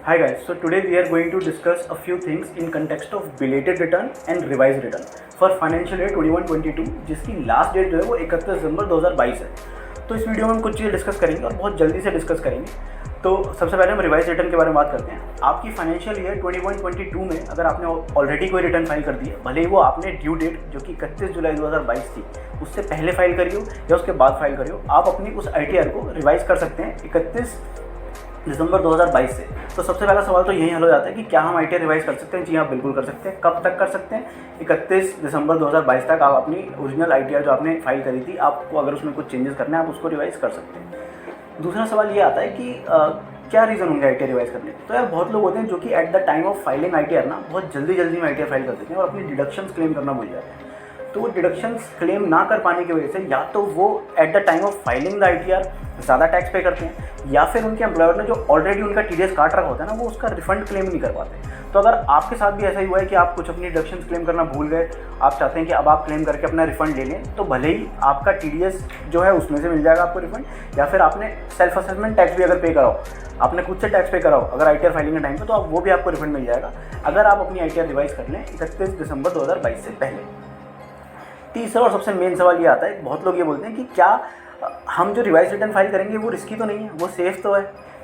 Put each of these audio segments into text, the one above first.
Hi guys, so today we are going to discuss a few things in context of belated return and revised return for financial year 21-22 जिसकी last date जो है वो 31 दिसंबर 2022 है। तो इस video में हम कुछ चीज़ें डिस्कस करेंगे और बहुत जल्दी से डिस्कस करेंगे। तो सबसे पहले हम रिवाइज रिटर्न के बारे में बात करते हैं। आपकी फाइनेंशियल ईयर 21-22 में अगर आपने ऑलरेडी कोई रिटर्न फाइल कर दिया, भले ही वो आपने ड्यू डेट जो कि 31 जुलाई 2022 थी उससे पहले फाइल करी हो या उसके बाद फाइल करी हो, आप अपनी उस ITR को रिवाइज कर सकते हैं 31 दिसंबर 2022 से। तो सबसे पहला सवाल तो यही हल हो जाता है कि क्या हम ITR रिवाइज कर सकते हैं? जी हाँ, बिल्कुल कर सकते हैं। कब तक कर सकते हैं? 31 दिसंबर 2022 तक आप अपनी ओरिजिनल ITR जो आपने फाइल करी थी, आपको अगर उसमें कुछ चेंजेस करने हैं आप उसको रिवाइज कर सकते हैं। दूसरा सवाल ये आता है कि क्या रीज़न होंगे ITR रिवाइज करने के? तो यार बहुत लोग होते हैं जो कि at the time of filing ITR ना बहुत जल्दी में ITR फाइल कर देते हैं और अपनी डिडक्शंस क्लेम करना भूल जाते हैं। तो वो डिडक्शंस क्लेम ना कर पाने की वजह से या तो वो at the time of filing the ITR ज़्यादा टैक्स पे करते हैं, या फिर उनके एम्प्लॉयर ने जो ऑलरेडी उनका TDS काट रखा होता है ना, वो उसका रिफंड क्लेम नहीं कर पाते। तो अगर आपके साथ भी ऐसा ही हुआ है कि आप कुछ अपनी डिडक्शंस क्लेम करना भूल गए, आप चाहते हैं कि अब आप क्लेम करके अपना रिफंड ले लें, तो भले ही आपका TDS जो है उसमें से मिल जाएगा आपको रिफंड, या फिर आपने सेल्फ असेसमेंट टैक्स भी अगर पे कराओ, आपने खुद से टैक्स पे कराओ अगर ITR फाइलिंग के टाइम पे, तो वो भी आपको रिफंड मिल जाएगा अगर आप अपनी ITR रिवाइज कर लें 31 दिसंबर 2022 से पहले। तीसरा और सबसे मेन सवाल ये आता है, बहुत लोग ये बोलते हैं कि क्या हम जो रिवाइज रिटर्न फाइल करेंगे वो रिस्की तो नहीं है, वो सेफ तो है,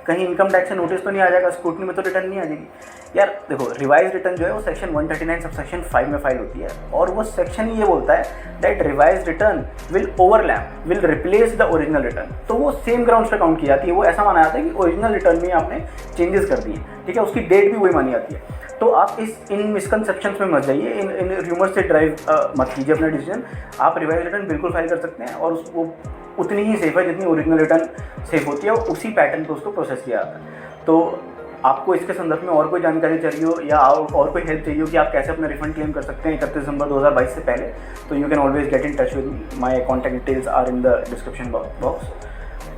कहीं इनकम टैक्स से नोटिस तो नहीं आ जाएगा, स्क्रूटनी में तो रिटर्न नहीं आ जाएगी। यार देखो, रिवाइज रिटर्न जो है वो सेक्शन 139 सब सेक्शन 5 में फाइल होती है और वो सेक्शन ये बोलता है that revise return will overlap will replace the original return. तो वो सेम ग्राउंड्स पे काउंट की जाती है। वो ऐसा माना जाता है कि ओरिजिनल रिटर्न में आपने चेंजेस कर दिए, ठीक है, उसकी डेट भी वही मानी जाती है। तो आप इन मिसकंसेप्शंस में मत जाइए, इन र्यूमर्स से ड्राइव मत कीजिए अपना डिसीजन। आप रिवाइज रिटर्न बिल्कुल फाइल कर सकते हैं और वो उतनी ही सेफ है जितनी ओरिजिनल रिटर्न सेफ होती है, और उसी पैटर्न पे उसको प्रोसेस किया जाता है। तो आपको इसके संदर्भ में और कोई जानकारी चाहिए हो या और कोई हेल्प चाहिए हो कि आप कैसे अपना रिफंड क्लेम कर सकते हैं 31 दिसंबर 2022 से पहले, तो you can always get in touch with me. My contact details are in the description box.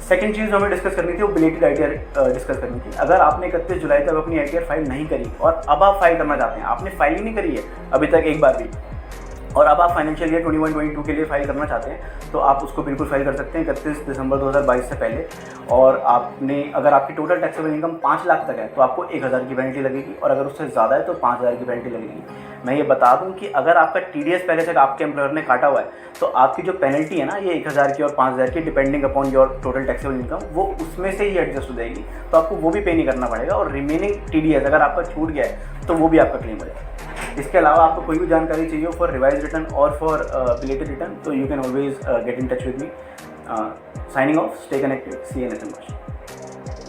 Second चीज़ हमें डिस्कस करनी थी वो बिलेटेड ITR डिस्कस करनी थी। अगर आपने 31 जुलाई तक अपनी ITR फाइल नहीं करी और अब आप फाइल करना चाहते हैं, आपने फाइल ही नहीं करी है अभी तक एक बार भी, और अब आप फाइनेंशियल ईयर 21-22 के लिए फाइल करना चाहते हैं, तो आप उसको बिल्कुल फाइल कर सकते हैं 31 दिसंबर 2022 से पहले। और आपने अगर आपकी टोटल टैक्सेबल इनकम 5 लाख तक है तो आपको 1000 की पेनल्टी लगेगी, और अगर उससे ज़्यादा है तो 5000 की पेनल्टी लगेगी। मैं ये बता दूं कि अगर आपका TDS पहले से आपके एम्प्लॉयर ने काटा हुआ है तो आपकी जो पेनल्टी है ना, ये 1000 की और 5000 की depending upon your total taxable income, वो उसमें से ही एडजस्ट हो जाएगी। तो आपको वो भी पे नहीं करना पड़ेगा, और रिमेनिंग TDS अगर आपका छूट गया है तो वो भी आपका क्लेम हो जाएगा। इसके अलावा आपको कोई भी जानकारी चाहिए हो फॉर रिवाइज रिटर्न और फॉर बिलेटेड रिटर्न, तो you can always get in touch with me. Signing off, stay connected, see you next time.